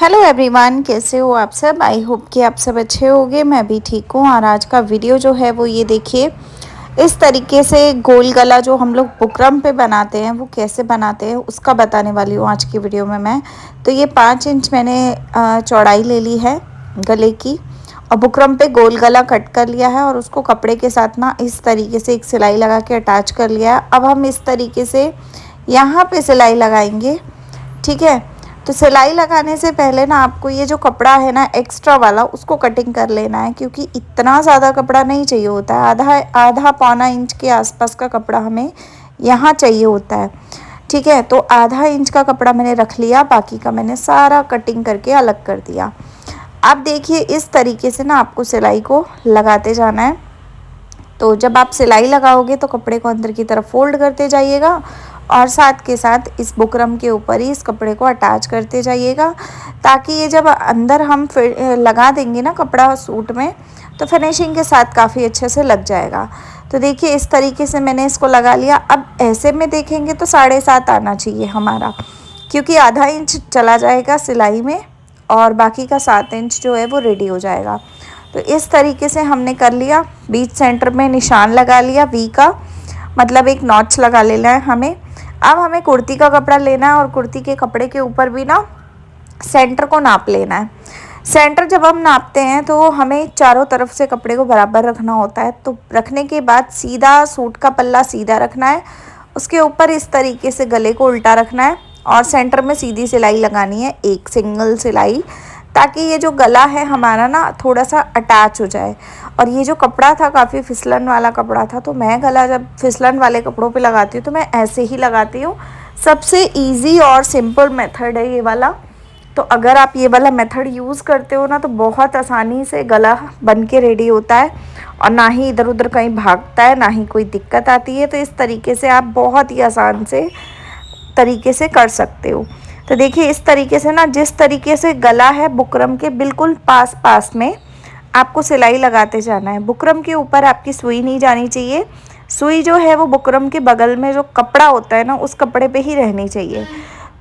Hello everyone, कैसे हो आप सब। आई होप कि आप सब अच्छे होंगे। मैं भी ठीक हूँ। और आज का वीडियो जो है वो ये देखिए, इस तरीके से गोल गला जो हम लोग बुकरम पे बनाते हैं वो कैसे बनाते हैं उसका बताने वाली हूँ आज की वीडियो में मैं। तो ये 5 इंच मैंने चौड़ाई ले ली है गले की, और बुकरम पे गोल गला कट कर लिया है और उसको कपड़े के साथ ना इस तरीके से एक सिलाई लगा के अटैच कर लिया है। अब हम इस तरीके से यहाँ पे सिलाई लगाएंगे, ठीक है। तो सिलाई लगाने से पहले ना आपको ये जो कपड़ा है ना एक्स्ट्रा वाला उसको कटिंग कर लेना है, क्योंकि इतना ज़्यादा कपड़ा नहीं चाहिए होता है। आधा आधा पौना इंच के आसपास का कपड़ा हमें यहाँ चाहिए होता है, ठीक है। तो आधा इंच का कपड़ा मैंने रख लिया, बाकी का मैंने सारा कटिंग करके अलग कर दिया। अब देखिए इस तरीके से ना आपको सिलाई को लगाते जाना है। तो जब आप सिलाई लगाओगे तो कपड़े को अंदर की तरफ फोल्ड करते जाइएगा और साथ के साथ इस बुकरम के ऊपर ही इस कपड़े को अटैच करते जाइएगा, ताकि ये जब अंदर हम लगा देंगे ना कपड़ा सूट में तो फिनिशिंग के साथ काफ़ी अच्छे से लग जाएगा। तो देखिए इस तरीके से मैंने इसको लगा लिया। अब ऐसे में देखेंगे तो 7.5 आना चाहिए हमारा, क्योंकि आधा इंच चला जाएगा सिलाई में और बाकी का 7 इंच जो है वो रेडी हो जाएगा। तो इस तरीके से हमने कर लिया। बीच सेंटर में निशान लगा लिया वी का, मतलब एक नॉच लगा लेना है हमें। अब हमें कुर्ती का कपड़ा लेना है और कुर्ती के कपड़े के ऊपर भी ना सेंटर को नाप लेना है। सेंटर जब हम नापते हैं तो हमें चारों तरफ से कपड़े को बराबर रखना होता है। तो रखने के बाद सीधा सूट का पल्ला सीधा रखना है, उसके ऊपर इस तरीके से गले को उल्टा रखना है और सेंटर में सीधी सिलाई लगानी है, एक सिंगल सिलाई, ताकि ये जो गला है हमारा ना थोड़ा सा अटैच हो जाए। और ये जो कपड़ा था काफ़ी फिसलन वाला कपड़ा था, तो मैं गला जब फिसलन वाले कपड़ों पे लगाती हूँ तो मैं ऐसे ही लगाती हूँ। सबसे इजी और सिंपल मेथड है ये वाला। तो अगर आप ये वाला मेथड यूज़ करते हो ना तो बहुत आसानी से गला बन के रेडी होता है और ना ही इधर उधर कहीं भागता है, ना ही कोई दिक्कत आती है। तो इस तरीके से आप बहुत ही आसान से तरीके से कर सकते हो। तो देखिए इस तरीके से ना, जिस तरीके से गला है बुकरम के बिल्कुल पास पास में आपको सिलाई लगाते जाना है। बुकरम के ऊपर आपकी सुई नहीं जानी चाहिए। सुई जो है वो बुकरम के बगल में जो कपड़ा होता है ना उस कपड़े पे ही रहनी चाहिए।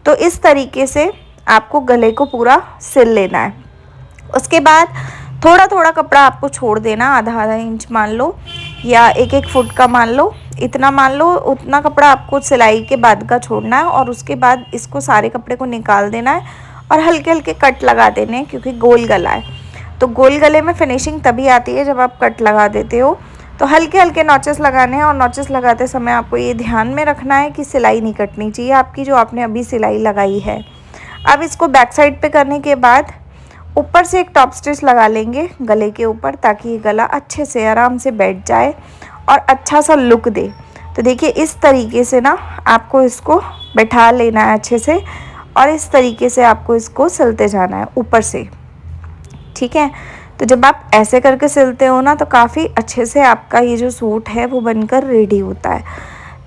तो इस तरीके से आपको गले को पूरा सिल लेना है। उसके बाद थोड़ा थोड़ा कपड़ा आपको छोड़ देना, आधा आधा इंच मान लो या 1-1 फुट का मान लो, इतना मान लो, उतना कपड़ा आपको सिलाई के बाद का छोड़ना है। और उसके बाद इसको सारे कपड़े को निकाल देना है और हल्के हल्के कट लगा देने हैं, क्योंकि गोल गला है। तो गोल गले में फिनिशिंग तभी आती है जब आप कट लगा देते हो। तो हल्के हल्के नॉचेस लगाने हैं और नॉचेस लगाते समय आपको ये ध्यान में रखना है कि सिलाई नहीं कटनी चाहिए आपकी, जो आपने अभी सिलाई लगाई है। अब इसको बैक साइड पे करने के बाद ऊपर से एक टॉप स्टिच लगा लेंगे गले के ऊपर, ताकि ये गला अच्छे से आराम से बैठ जाए और अच्छा सा लुक दे। तो देखिए इस तरीके से ना आपको इसको बैठा लेना है अच्छे से और इस तरीके से आपको इसको सिलते जाना है ऊपर से, ठीक है। तो जब आप ऐसे करके सिलते हो ना तो काफ़ी अच्छे से आपका ये जो सूट है वो बनकर रेडी होता है,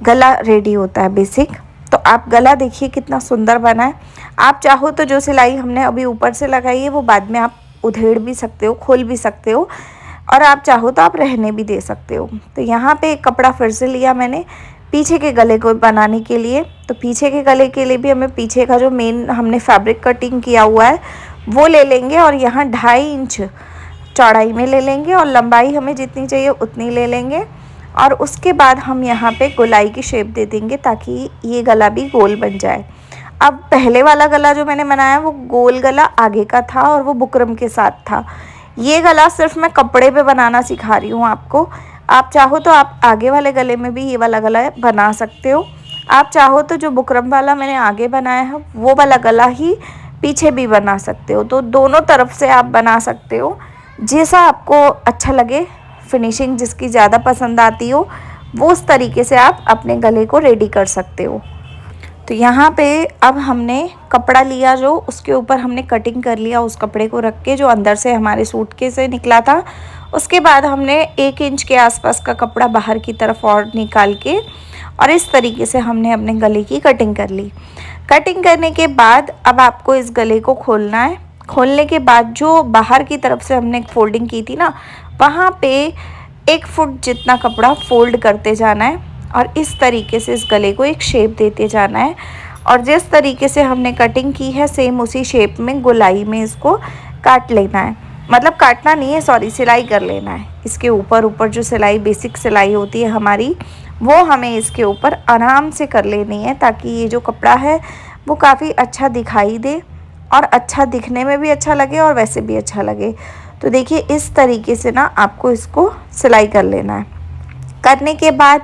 गला रेडी होता है बेसिक। तो आप गला देखिए कितना सुंदर बना है। आप चाहो तो जो सिलाई हमने अभी ऊपर से लगाई है वो बाद में आप उधेड़ भी सकते हो, खोल भी सकते हो, और आप चाहो तो आप रहने भी दे सकते हो। तो यहाँ पे एक कपड़ा फिर से लिया मैंने पीछे के गले को बनाने के लिए। तो पीछे के गले के लिए भी हमें पीछे का जो मेन हमने फैब्रिक कटिंग किया हुआ है वो ले लेंगे और यहाँ 2.5 इंच चौड़ाई में ले लेंगे और लंबाई हमें जितनी चाहिए उतनी ले लेंगे। और उसके बाद हम यहाँ पे गोलाई की शेप दे देंगे ताकि ये गला भी गोल बन जाए। अब पहले वाला गला जो मैंने बनाया वो गोल गला आगे का था और वो बुकरम के साथ था। ये गला सिर्फ मैं कपड़े पे बनाना सिखा रही हूँ आपको। आप चाहो तो आप आगे वाले गले में भी ये वाला गला बना सकते हो। आप चाहो तो जो बुकरम वाला मैंने आगे बनाया है वो वाला गला ही पीछे भी बना सकते हो। तो दोनों तरफ से आप बना सकते हो, जैसा आपको अच्छा लगे, फिनिशिंग जिसकी ज़्यादा पसंद आती हो वो उस तरीके से आप अपने गले को रेडी कर सकते हो। तो यहाँ पे अब हमने कपड़ा लिया जो उसके ऊपर हमने कटिंग कर लिया, उस कपड़े को रख के जो अंदर से हमारे सूट के से निकला था। उसके बाद हमने 1 इंच के आसपास का कपड़ा बाहर की तरफ और निकाल के और इस तरीके से हमने अपने गले की कटिंग कर ली। कटिंग करने के बाद अब आपको इस गले को खोलना है। खोलने के बाद जो बाहर की तरफ से हमने फोल्डिंग की थी ना, वहाँ पे 1 फुट जितना कपड़ा फोल्ड करते जाना है और इस तरीके से इस गले को एक शेप देते जाना है। और जिस तरीके से हमने कटिंग की है सेम उसी शेप में गोलाई में इसको काट लेना है। मतलब काटना नहीं है, सॉरी, सिलाई कर लेना है। इसके ऊपर ऊपर जो सिलाई, बेसिक सिलाई होती है हमारी, वो हमें इसके ऊपर आराम से कर लेनी है, ताकि ये जो कपड़ा है वो काफ़ी अच्छा दिखाई दे और अच्छा दिखने में भी अच्छा लगे और वैसे भी अच्छा लगे। तो देखिए इस तरीके से ना आपको इसको सिलाई कर लेना है। करने के बाद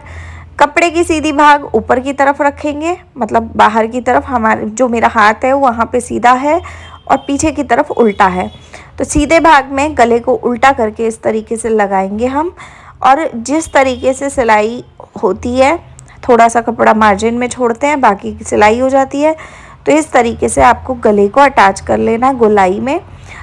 कपड़े की सीधी भाग ऊपर की तरफ रखेंगे, मतलब बाहर की तरफ। हमारे जो मेरा हाथ है वहाँ पे सीधा है और पीछे की तरफ उल्टा है। तो सीधे भाग में गले को उल्टा करके इस तरीके से लगाएंगे हम। और जिस तरीके से सिलाई होती है, थोड़ा सा कपड़ा मार्जिन में छोड़ते हैं, बाकी की सिलाई हो जाती है। तो इस तरीके से आपको गले को अटैच कर लेना है गोलाई में।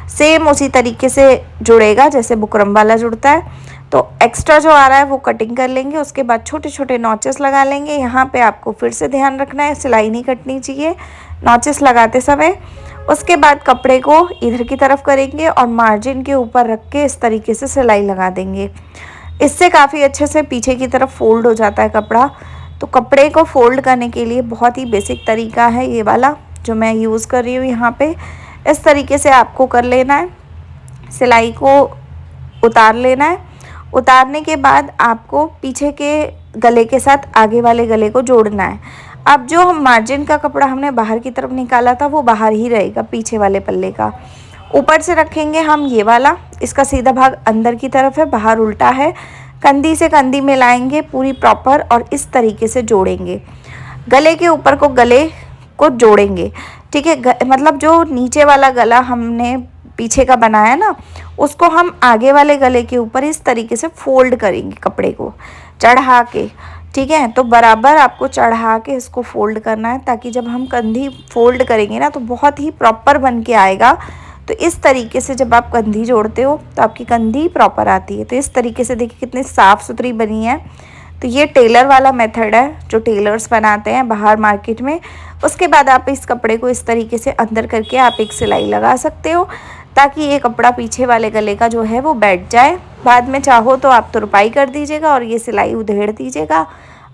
सेम उसी तरीके से जुड़ेगा जैसे बुकरम वाला जुड़ता है। तो एक्स्ट्रा जो आ रहा है वो कटिंग कर लेंगे। उसके बाद छोटे छोटे नॉचेस लगा लेंगे। यहाँ पे आपको फिर से ध्यान रखना है, सिलाई नहीं कटनी चाहिए नॉचेस लगाते समय। उसके बाद कपड़े को इधर की तरफ करेंगे और मार्जिन के ऊपर रख के इस तरीके से सिलाई लगा देंगे। इससे काफ़ी अच्छे से पीछे की तरफ फोल्ड हो जाता है कपड़ा। तो कपड़े को फोल्ड करने के लिए बहुत ही बेसिक तरीका है ये वाला जो मैं यूज़ कर रही हूँ यहाँ पे। इस तरीके से आपको कर लेना है, सिलाई को उतार लेना है। उतारने के बाद आपको पीछे के गले के साथ आगे वाले गले को जोड़ना है। अब जो हम मार्जिन का कपड़ा हमने बाहर की तरफ निकाला था वो बाहर ही रहेगा, पीछे वाले पल्ले का। ऊपर से रखेंगे हम ये वाला, इसका सीधा भाग अंदर की तरफ है, बाहर उल्टा है। कंधी से कंधी मिलाएंगे पूरी प्रॉपर और इस तरीके से जोड़ेंगे। गले के ऊपर को गले को जोड़ेंगे, ठीक है। मतलब जो नीचे वाला गला हमने पीछे का बनाया ना, उसको हम आगे वाले गले के ऊपर इस तरीके से फोल्ड करेंगे, कपड़े को चढ़ा के, ठीक है। तो बराबर आपको चढ़ा के इसको फोल्ड करना है, ताकि जब हम कंधी फोल्ड करेंगे ना तो बहुत ही प्रॉपर बन के आएगा। तो इस तरीके से जब आप कंधी जोड़ते हो तो आपकी कंधी प्रॉपर आती है। तो इस तरीके से देखिए कितनी साफ़ सुथरी बनी है। तो ये टेलर वाला मेथड है जो टेलर्स बनाते हैं बाहर मार्केट में। उसके बाद आप इस कपड़े को इस तरीके से अंदर करके आप एक सिलाई लगा सकते हो, ताकि ये कपड़ा पीछे वाले गले का जो है वो बैठ जाए। बाद में चाहो तो आप तुरपाई कर दीजिएगा और ये सिलाई उधेड़ दीजिएगा।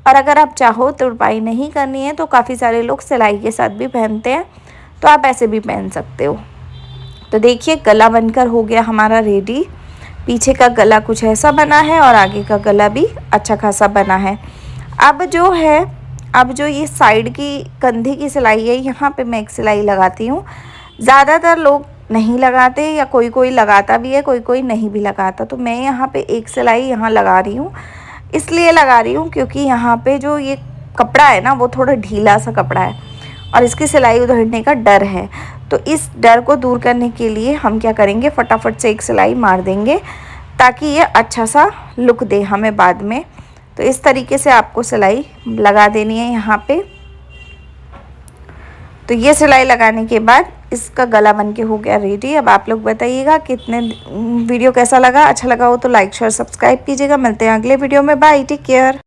और अगर आप चाहो तुरपाई नहीं करनी है तो काफ़ी सारे लोग सिलाई के साथ भी पहनते हैं, तो आप ऐसे भी पहन सकते हो। तो देखिए गला बनकर हो गया हमारा रेडी। पीछे का गला कुछ ऐसा बना है और आगे का गला भी अच्छा खासा बना है। अब जो ये साइड की कंधे की सिलाई है, यहाँ पे मैं एक सिलाई लगाती हूँ। ज़्यादातर लोग नहीं लगाते या कोई कोई लगाता भी है, कोई कोई नहीं भी लगाता। तो मैं यहाँ पे एक सिलाई यहाँ लगा रही हूँ। इसलिए लगा रही हूँ क्योंकि यहाँ पे जो ये कपड़ा है ना वो थोड़ा ढीला सा कपड़ा है और इसकी सिलाई उधड़ने का डर है। तो इस डर को दूर करने के लिए हम क्या करेंगे, फटाफट से एक सिलाई मार देंगे ताकि ये अच्छा सा लुक दे हमें बाद में। तो इस तरीके से आपको सिलाई लगा देनी है यहाँ पे। तो ये सिलाई लगाने के बाद इसका गला बन के हो गया रेडी। अब आप लोग बताइएगा कितने वीडियो कैसा लगा। अच्छा लगा हो तो लाइक शेयर सब्सक्राइब कीजिएगा। मिलते हैं अगले वीडियो में। Bye, take care.